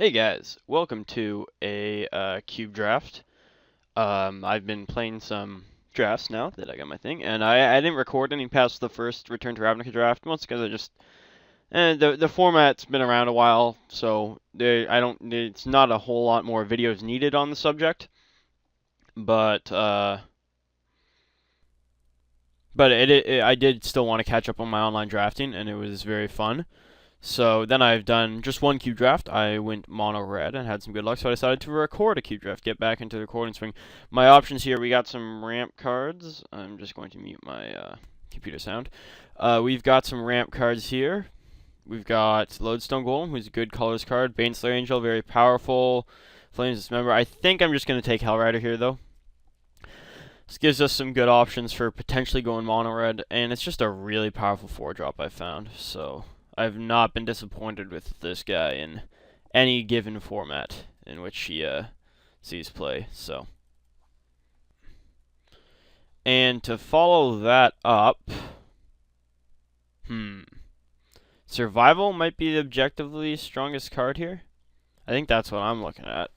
Hey guys, welcome to a cube draft. I've been playing some drafts now that I got my thing, and I didn't record any past the first Return to Ravnica draft, mostly because I just the format's been around a while, so it's not a whole lot more videos needed on the subject, but I did still want to catch up on my online drafting, and it was very fun. So then I've done just one cube draft. I went mono red and had some good luck, so I decided to record a cube draft, get back into the recording swing. My options here, we got some ramp cards. I'm just going to mute my computer sound. We've got some ramp cards here. We've got Lodestone Golem, who's a good colors card. Baneslayer Angel, very powerful. Flames Dismember. I think I'm just going to take Hellrider here, though. This gives us some good options for potentially going mono red, and it's just a really powerful 4-drop I found, so I've not been disappointed with this guy in any given format in which he sees play. So, and to follow that up, Survival might be the objectively strongest card here. I think that's what I'm looking at.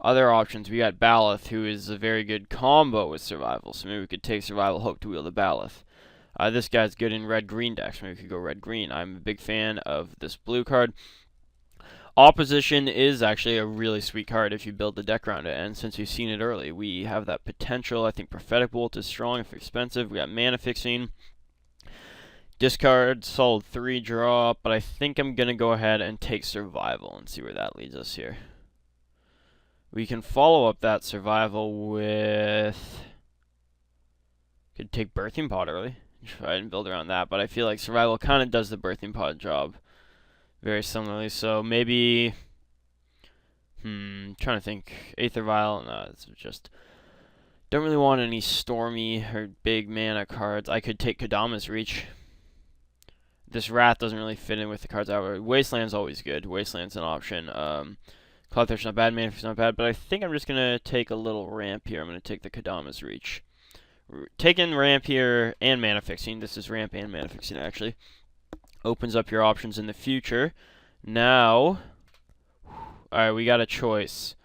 Other options, we got Baloth, who is a very good combo with Survival, so maybe we could take Survival Hope to wheel the Baloth. This guy's good in red-green decks. Maybe we could go red-green. I'm a big fan of this blue card. Opposition is actually a really sweet card if you build the deck around it, and since we've seen it early, we have that potential. I think Prophetic Bolt is strong if expensive. We got Mana Fixing. Discard, solid 3-drop, but I think I'm going to go ahead and take Survival and see where that leads us here. We can follow up that Survival with... Could take Birthing Pod early. Try and build around that, but I feel like Survival kind of does the Birthing Pod job very similarly, so maybe... trying to think. Aether Vial, no, it's just... Don't really want any Stormy or big mana cards. I could take Kodama's Reach. This Wrath doesn't really fit in with the cards out. Wasteland's always good. Wasteland's an option. Cloudthirst's not bad, Manifest's not bad, but I think I'm just going to take a little ramp here. I'm going to take the Kodama's Reach. Taking ramp here and mana fixing. This is ramp and mana fixing actually. Opens up your options in the future. Now, alright, we got a choice.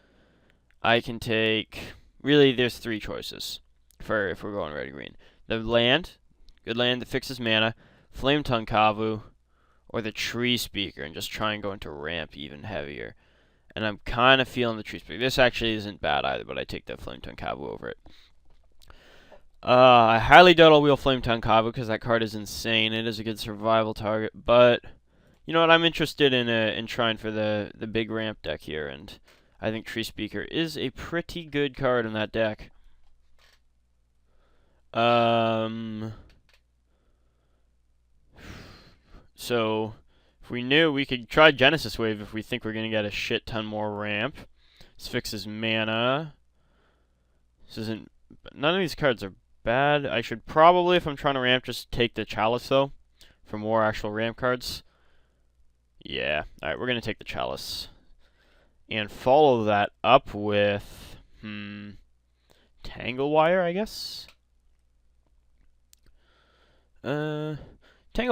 I can take, really there's 3 choices for if we're going red or green. The land, good land that fixes mana, Flame Tongue Kavu, or the Tree Speaker, and just try and go into ramp even heavier. And I'm kind of feeling the Tree Speaker. This actually isn't bad either, but I take the Flame Tongue Kavu over it. I highly doubt I'll wheel Flame Tongue Kavu because that card is insane. It is a good survival target, but you know what? I'm interested in trying for the big ramp deck here, and I think Tree Speaker is a pretty good card in that deck. So if we knew, we could try Genesis Wave if we think we're gonna get a shit ton more ramp. This fixes mana. This isn't. None of these cards are bad. I should probably, if I'm trying to ramp, just take the Chalice, though, for more actual ramp cards. Yeah. Alright, we're going to take the Chalice. And follow that up with... Tangle Wire, I guess? Tangle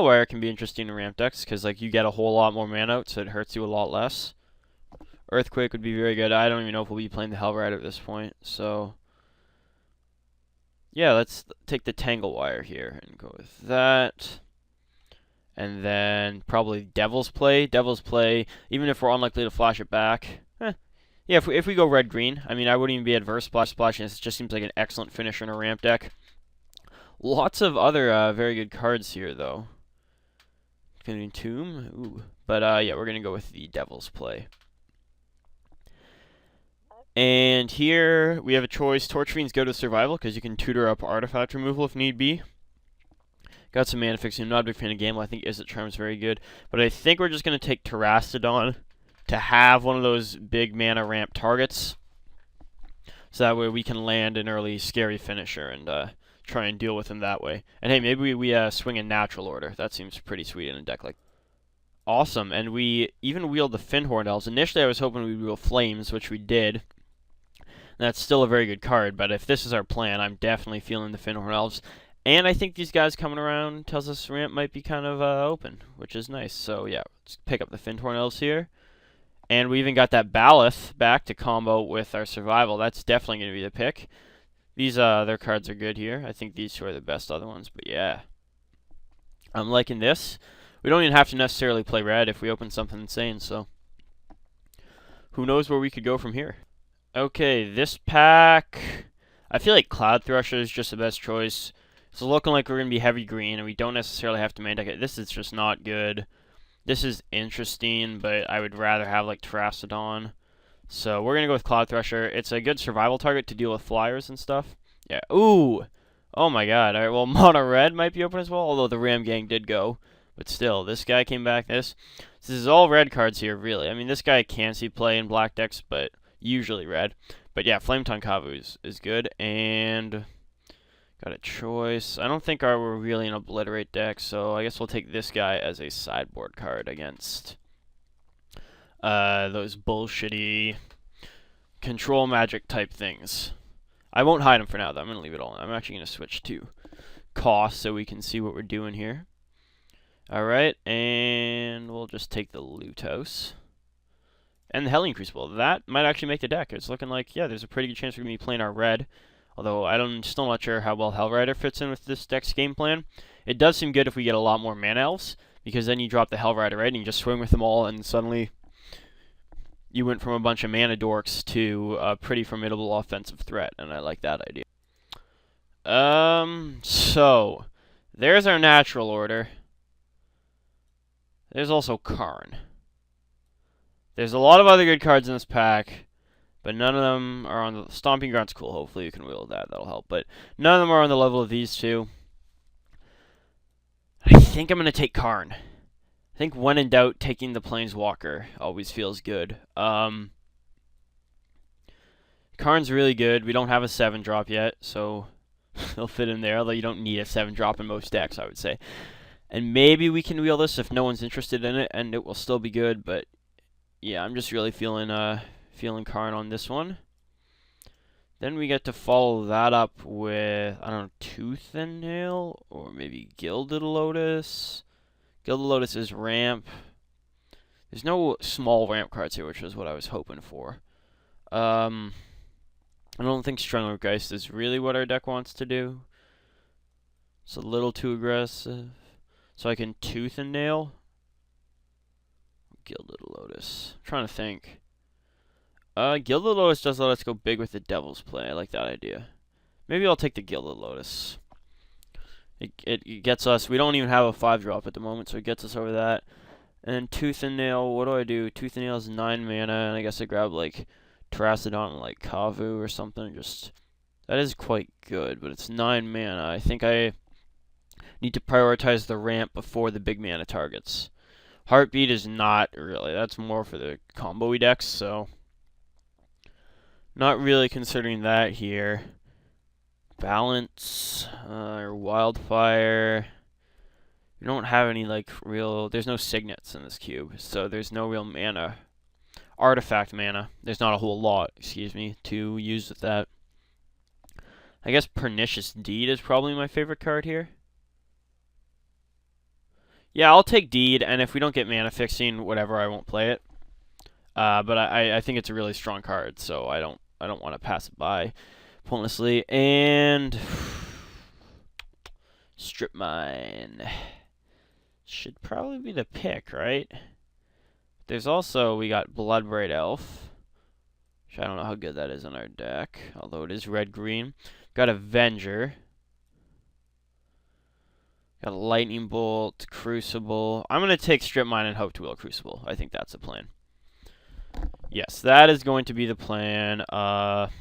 Wire can be interesting in ramp decks, because like, you get a whole lot more mana out, so it hurts you a lot less. Earthquake would be very good. I don't even know if we'll be playing the Hellrider at this point, so... Yeah, let's take the Tangle Wire here and go with that. And then probably Devil's Play. Devil's Play, even if we're unlikely to flash it back. Yeah, if we go red-green, I mean, I wouldn't even be adverse splashing. It just seems like an excellent finisher in a ramp deck. Lots of other very good cards here, though. Continuing Tomb. Ooh. But, yeah, we're going to go with the Devil's Play. And here we have a choice. Torch Fiends go to Survival because you can tutor up artifact removal if need be. Got some mana fixing. I'm not a big fan of Gamble. I think Izzet Charm is very good. But I think we're just going to take Terastodon to have one of those big mana ramp targets. So that way we can land an early scary finisher and try and deal with him that way. And hey, maybe we swing in Natural Order. That seems pretty sweet in a deck like that. Awesome. And we even wheeled the Finhorn Elves. Initially I was hoping we'd wheel Flames, which we did. That's still a very good card, but if this is our plan, I'm definitely feeling the Finhorn Elves. And I think these guys coming around tells us ramp might be kind of open, which is nice. So yeah, let's pick up the Finhorn Elves here. And we even got that Baloth back to combo with our survival. That's definitely going to be the pick. These other cards are good here. I think these two are the best other ones, but yeah. I'm liking this. We don't even have to necessarily play red if we open something insane, so who knows where we could go from here. Okay, this pack, I feel like Cloud Thresher is just the best choice. It's looking like we're going to be heavy green, and we don't necessarily have to main deck it. This is just not good. This is interesting, but I would rather have like Terrastodon. So we're going to go with Cloud Thresher. It's a good survival target to deal with flyers and stuff. Yeah. Ooh! Oh my god. Alright, well, Mono Red might be open as well, although the Ram Gang did go. But still, this guy came back. This is all red cards here, really. I mean, this guy can see play in black decks, but usually red. But yeah, Flametongue Kavu is good. And got a choice. I don't think we're really an Obliterate deck, so I guess we'll take this guy as a sideboard card against those bullshitty control magic type things. I won't hide them for now, though. I'm going to leave it all in. I'm actually going to switch to cost so we can see what we're doing here. Alright, and we'll just take the Lutos. And the Hellion Crucible. That might actually make the deck. It's looking like, yeah, there's a pretty good chance we're going to be playing our red. Although I'm still not sure how well Hellrider fits in with this deck's game plan. It does seem good if we get a lot more Mana Elves, because then you drop the Hellrider, right, and you just swing with them all, and suddenly you went from a bunch of mana dorks to a pretty formidable offensive threat, and I like that idea. So there's our natural order. There's also Karn. There's a lot of other good cards in this pack, but none of them are on the... Stomping Ground's cool, hopefully you can wield that, that'll help, but none of them are on the level of these two. I think I'm going to take Karn. I think when in doubt, taking the Planeswalker always feels good. Karn's really good. We don't have a 7-drop yet, so he'll fit in there, although you don't need a 7-drop in most decks, I would say. And maybe we can wheel this if no one's interested in it, and it will still be good, but yeah, I'm just really feeling Karn on this one. Then we get to follow that up with, I don't know, Tooth and Nail, or maybe Gilded Lotus. Gilded Lotus is ramp. There's no small ramp cards here, which is what I was hoping for. I don't think Strungler Geist is really what our deck wants to do. It's a little too aggressive. So I can Tooth and Nail. Gilded Lotus. I'm trying to think. Gilded Lotus does let us go big with the Devil's Play. I like that idea. Maybe I'll take the Gilded Lotus. It gets us... We don't even have a 5-drop at the moment, so it gets us over that. And then Tooth and Nail, what do I do? Tooth and Nail is 9 mana, and I guess I grab, like, Terrastodon and, like, Kavu or something. Just... That is quite good, but it's 9 mana. I think I need to prioritize the ramp before the big mana targets. Heartbeat is not really. That's more for the combo-y decks, so... Not really considering that here. Balance, or Wildfire. We don't have any, like, real... There's no signets in this cube, so there's no real mana. Artifact mana. There's not a whole lot, excuse me, to use with that. I guess Pernicious Deed is probably my favorite card here. Yeah, I'll take Deed, and if we don't get mana fixing, whatever, I won't play it. But I think it's a really strong card, so I don't want to pass it by pointlessly. And Strip Mine should probably be the pick, right? There's also, we got Bloodbraid Elf, which I don't know how good that is on our deck, although it is red-green. Got Avenger. Got a Lightning Bolt, Crucible. I'm going to take Strip Mine and hope to wheel Crucible. I think that's the plan. Yes, that is going to be the plan. And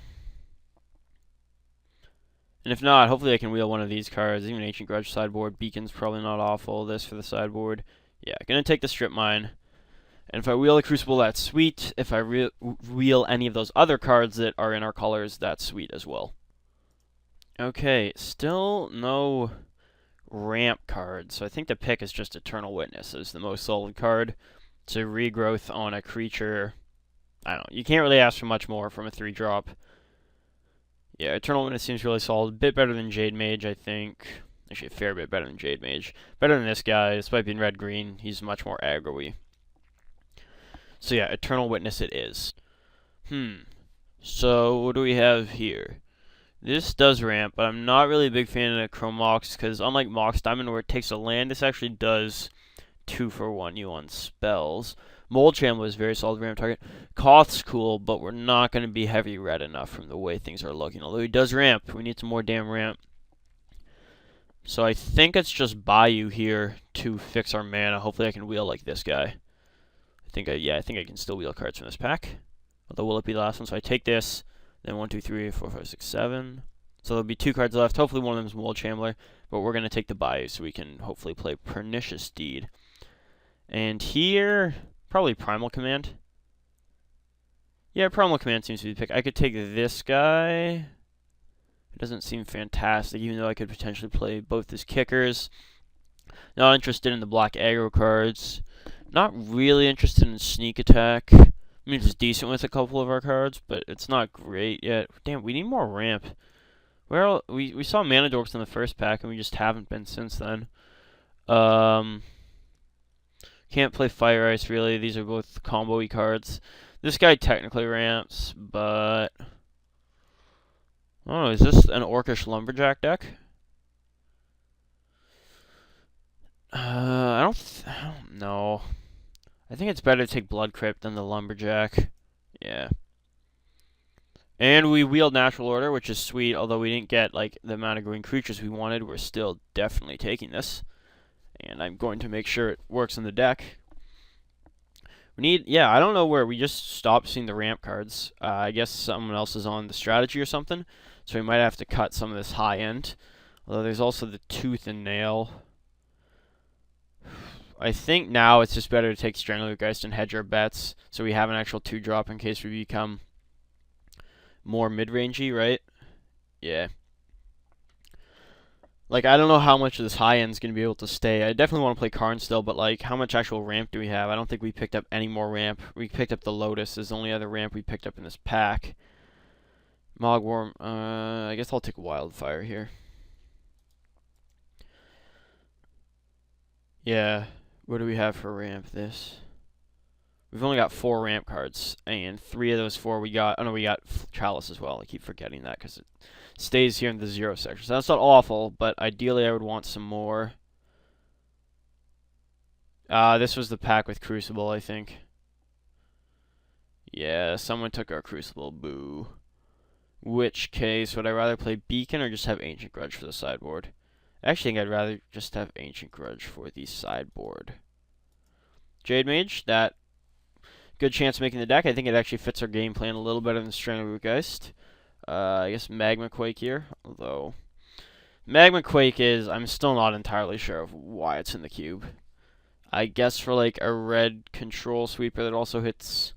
if not, hopefully I can wheel one of these cards. Even Ancient Grudge sideboard. Beacon's probably not awful. This for the sideboard. Yeah, going to take the Strip Mine. And if I wheel a Crucible, that's sweet. If I wheel any of those other cards that are in our colors, that's sweet as well. Okay, still no ramp cards. So I think the pick is just Eternal Witness as the most solid card. It's a regrowth on a creature. I don't know. You can't really ask for much more from a 3-drop. Yeah, Eternal Witness seems really solid. A bit better than Jade Mage, I think. Actually, a fair bit better than Jade Mage. Better than this guy. Despite being red-green, he's much more aggro-y. So yeah, Eternal Witness it is. So what do we have here? This does ramp, but I'm not really a big fan of Chrome Mox because unlike Mox Diamond where it takes a land, this actually does 2-for-1 you on spells. Mold Shambler is very solid ramp target. Koth's cool, but we're not going to be heavy red enough from the way things are looking. Although he does ramp, we need some more damn ramp. So I think it's just Bayou here to fix our mana. Hopefully I can wheel like this guy. I think I can still wheel cards from this pack. Although will it be the last one? So I take this, then 1, 2, 3, 4, 5, 6, 7. So there'll be 2 cards left. Hopefully one of them is Mold Shambler, but we're gonna take the Bayou so we can hopefully play Pernicious Deed. And here, probably Primal Command. Yeah, Primal Command seems to be the pick. I could take this guy. It doesn't seem fantastic, even though I could potentially play both as kickers. Not interested in the black aggro cards. Not really interested in sneak attack. I mean, it's decent with a couple of our cards, but it's not great yet. Damn, we need more ramp. Well, we saw Mana Dorks in the first pack, and we just haven't been since then. Can't play Fire Ice, really. These are both combo-y cards. This guy technically ramps, but... Oh, is this an Orcish Lumberjack deck? I don't know. I think it's better to take Blood Crypt than the Lumberjack. Yeah. And we wheeled Natural Order, which is sweet, although we didn't get like the amount of green creatures we wanted. We're still definitely taking this. And I'm going to make sure it works in the deck. We need, yeah, I don't know where. We just stopped seeing the ramp cards. I guess someone else is on the strategy or something. So we might have to cut some of this high end. Although there's also the Tooth and Nail. I think now it's just better to take Stranglergeist and hedge our bets. So we have an actual 2-drop in case we become more mid-rangey, right? Yeah. Like, I don't know how much of this high end is going to be able to stay. I definitely want to play Karn still, but, like, how much actual ramp do we have? I don't think we picked up any more ramp. We picked up the Lotus is the only other ramp we picked up in this pack. Mogworm, I guess I'll take Wildfire here. Yeah, what do we have for ramp this? We've only got 4 ramp cards, and 3 of those 4 we got... Oh, no, we got Chalice as well. I keep forgetting that because it stays here in the 0 section. So that's not awful, but ideally I would want some more. This was the pack with Crucible, I think. Yeah, someone took our Crucible. Boo. Which case, would I rather play Beacon or just have Ancient Grudge for the sideboard? I actually think I'd rather just have Ancient Grudge for the sideboard. Jade Mage, that... Good chance of making the deck. I think it actually fits our game plan a little better than Stranglergeist. I guess Magma Quake here, although Magma Quake is, I'm still not entirely sure of why it's in the cube. I guess for like a red control sweeper that also hits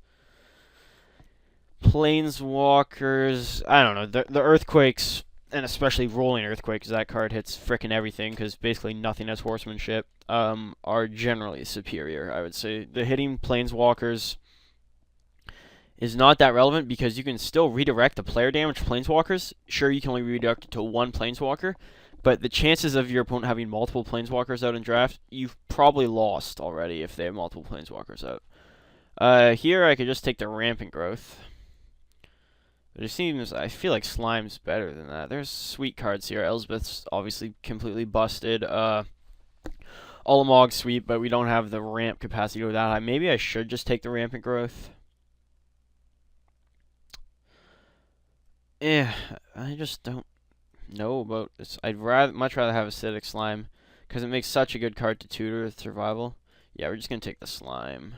Planeswalkers. I don't know, the Earthquakes, and especially Rolling Earthquake, because that card hits frickin' everything, because basically nothing has horsemanship, are generally superior, I would say. The hitting Planeswalkers is not that relevant because you can still redirect the player damage Planeswalkers. Sure, you can only redirect it to 1 Planeswalker, but the chances of your opponent having multiple Planeswalkers out in draft, you've probably lost already if they have multiple Planeswalkers out. Here I could just take the Rampant Growth. But it seems, I feel like Slime's better than that. There's sweet cards here. Elspeth's obviously completely busted. Ulamog's sweet, but we don't have the ramp capacity to go that high. Maybe I should just take the Rampant Growth. Yeah, I just don't know about this. I'd much rather have Acidic Slime, because it makes such a good card to tutor with survival. Yeah, we're just going to take the Slime.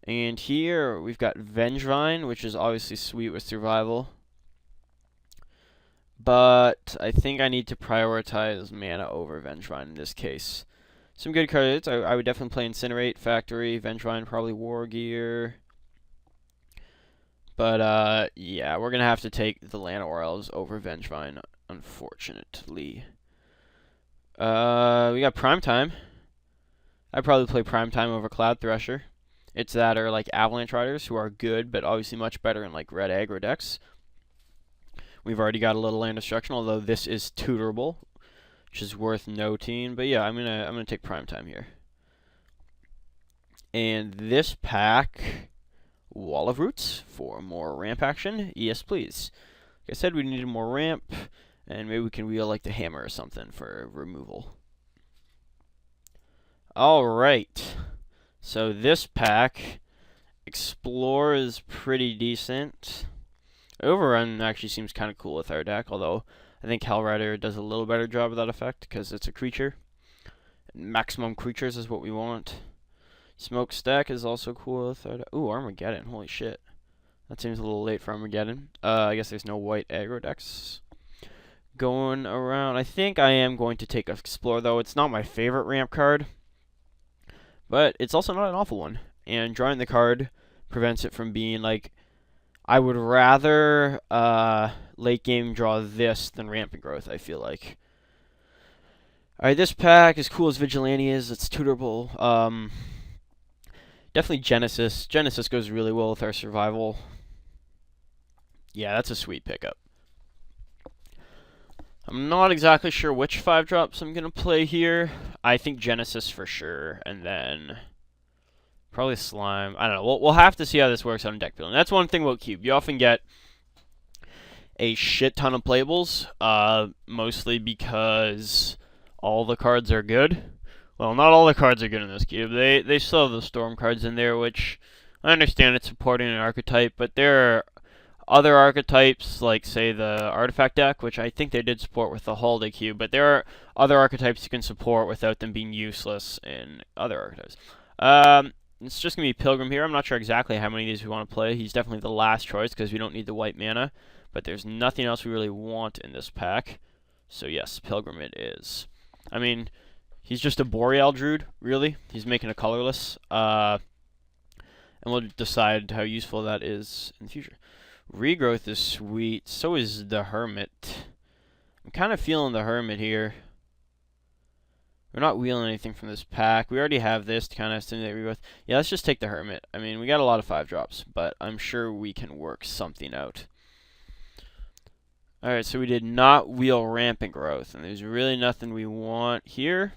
And here, we've got Vengevine, which is obviously sweet with survival. But I think I need to prioritize mana over Vengevine in this case. Some good cards. I would definitely play Incinerate, Factory, Vengevine, probably War Gear. But, yeah, we're going to have to take the Llanowar Elves over Vengevine, unfortunately. We got Primetime. I'd probably play Primetime over Cloud Thresher. It's that or, like, Avalanche Riders, who are good, but obviously much better in, like, red aggro decks. We've already got a little Land Destruction, although this is tutorable, which is worth noting. But, yeah, I'm gonna take Primetime here. And this pack, Wall of Roots for more ramp action. Yes, please. Like I said, we needed more ramp, and maybe we can wheel like the hammer or something for removal. Alright. So this pack, Explore is pretty decent. Overrun actually seems kind of cool with our deck, although I think Hellrider does a little better job of that effect because it's a creature. Maximum creatures is what we want. Smokestack is also cool with our deck. Ooh, Armageddon. Holy shit. That seems a little late for Armageddon. I guess there's no white aggro decks going around. I think I am going to take Explore, though. It's not my favorite ramp card, but it's also not an awful one. And drawing the card prevents it from being like, I would rather late game draw this than Rampant Growth, I feel like. Alright, this pack, as cool as Vigilante is, it's tutorable. Definitely Genesis. Genesis goes really well with our survival. Yeah, that's a sweet pickup. I'm not exactly sure which 5-drops I'm going to play here. I think Genesis for sure, and then probably Slime. I don't know. We'll have to see how this works on deck building. That's one thing about Cube. You often get a shit ton of playables, mostly because all the cards are good. Well, not all the cards are good in this cube. They still have the Storm cards in there, which I understand it's supporting an archetype, but there are other archetypes, like, say, the Artifact deck, which I think they did support with the Holiday Cube, but there are other archetypes you can support without them being useless in other archetypes. It's just going to be Pilgrim here. I'm not sure exactly how many of these we want to play. He's definitely the last choice because we don't need the white mana, but there's nothing else we really want in this pack. So yes, Pilgrim it is. I mean, he's just a Boreal Druid, really. He's making a colorless. And we'll decide how useful that is in the future. Regrowth is sweet. So is the Hermit. I'm kind of feeling the Hermit here. We're not wheeling anything from this pack. We already have this to kind of stimulate regrowth. Yeah, let's just take the Hermit. I mean, we got a lot of 5-drops, but I'm sure we can work something out. Alright, so we did not wheel Rampant Growth, and there's really nothing we want here.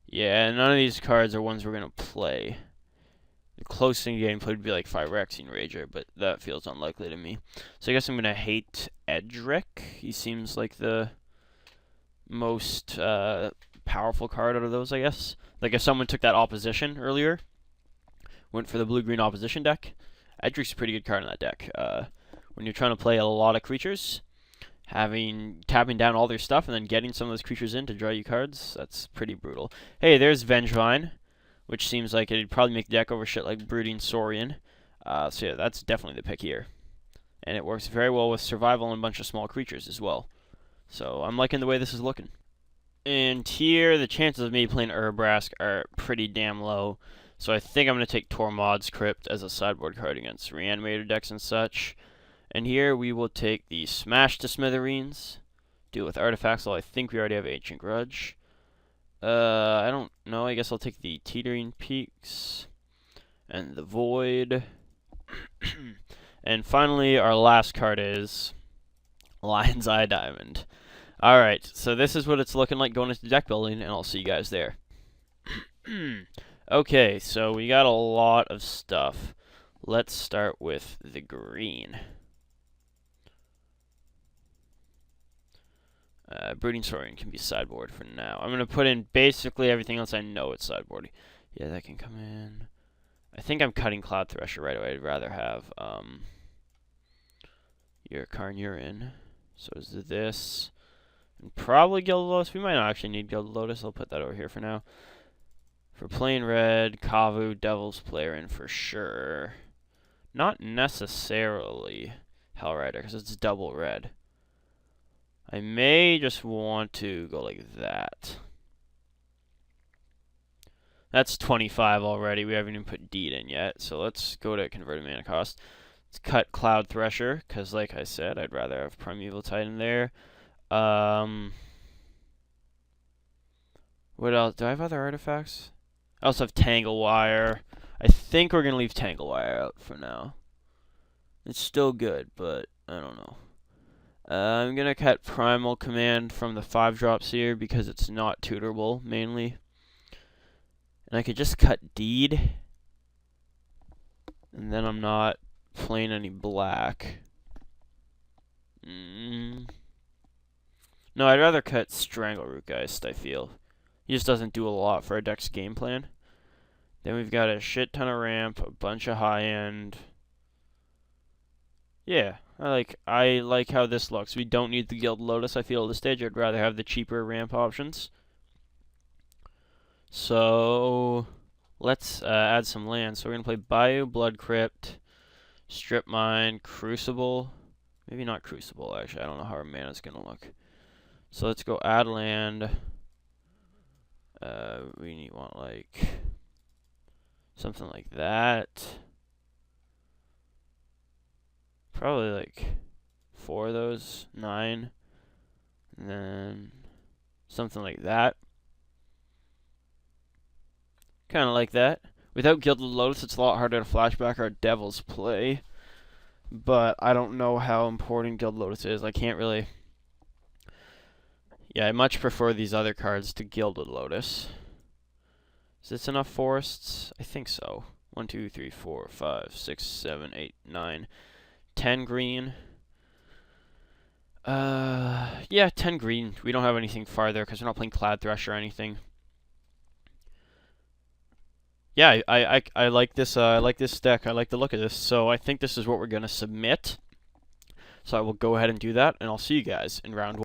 Yeah, none of these cards are ones we're going to play. The closest thing to getting played would be like Phyrexian Rager, but that feels unlikely to me. So I guess I'm going to hate Edric. He seems like the most powerful card out of those, I guess. Like if someone took that opposition earlier, went for the blue-green opposition deck, Edric's a pretty good card in that deck. When you're trying to play a lot of creatures, tapping down all their stuff and then getting some of those creatures in to draw you cards, that's pretty brutal. Hey, there's Vengevine, which seems like it'd probably make the deck over shit like Brooding Saurian. So yeah, that's definitely the pick here. And it works very well with survival and a bunch of small creatures as well. So I'm liking the way this is looking. And here, the chances of me playing Urbrask are pretty damn low. So I think I'm going to take Tormod's Crypt as a sideboard card against Reanimator decks and such. And here we will take the Smash to Smithereens. Deal with artifacts, although I think we already have Ancient Grudge. I don't know. I guess I'll take the Teetering Peaks. And the Void. And finally, our last card is Lion's Eye Diamond. Alright, so this is what it's looking like going into deck building, and I'll see you guys there. Okay, so we got a lot of stuff. Let's start with the green. Brooding Saurian can be sideboard for now. I'm going to put in basically everything else I know it's sideboard. Yeah, that can come in. I think I'm cutting Cloud Thresher right away. I'd rather have your Carnurin. So is this. And probably Gilded Lotus. We might not actually need Gilded Lotus. I'll put that over here for now. For plain red, Kavu, Devil's Player in for sure. Not necessarily Hellrider, because it's double red. I may just want to go like that. That's 25 already. We haven't even put Deed in yet. So let's go to converted mana cost. Let's cut Cloud Thresher, because like I said, I'd rather have Primeval Titan there. What else? Do I have other artifacts? I also have Tangle Wire. I think we're going to leave Tangle Wire out for now. It's still good, but I don't know. I'm going to cut Primal Command from the 5-drops here because it's not tutorable, mainly. And I could just cut Deed. And then I'm not playing any black. No, I'd rather cut Stranglerootgeist, I feel. He just doesn't do a lot for our deck's game plan. Then we've got a shit ton of ramp, a bunch of high end. Yeah, I like how this looks. We don't need the Gilded Lotus, I feel, at this stage. I'd rather have the cheaper ramp options. So let's add some land. So we're going to play Bayou, Blood Crypt, Strip Mine, Crucible. Maybe not Crucible, actually. I don't know how our mana's going to look. So let's go add land. We want like something like that. Probably like 4 of those, 9. And then something like that. Kind of like that. Without Gilded Lotus, it's a lot harder to flashback our Devil's play. But I don't know how important Gilded Lotus is. I can't really... Yeah, I much prefer these other cards to Gilded Lotus. Is this enough forests? I think so. 1, 2, 3, 4, 5, 6, 7, 8, 9, 10 green. Yeah, 10 green. We don't have anything farther because we're not playing Clad Thresh or anything. Yeah, I like this. I like this deck. I like the look of this. So I think this is what we're gonna submit. So I will go ahead and do that, and I'll see you guys in round 1.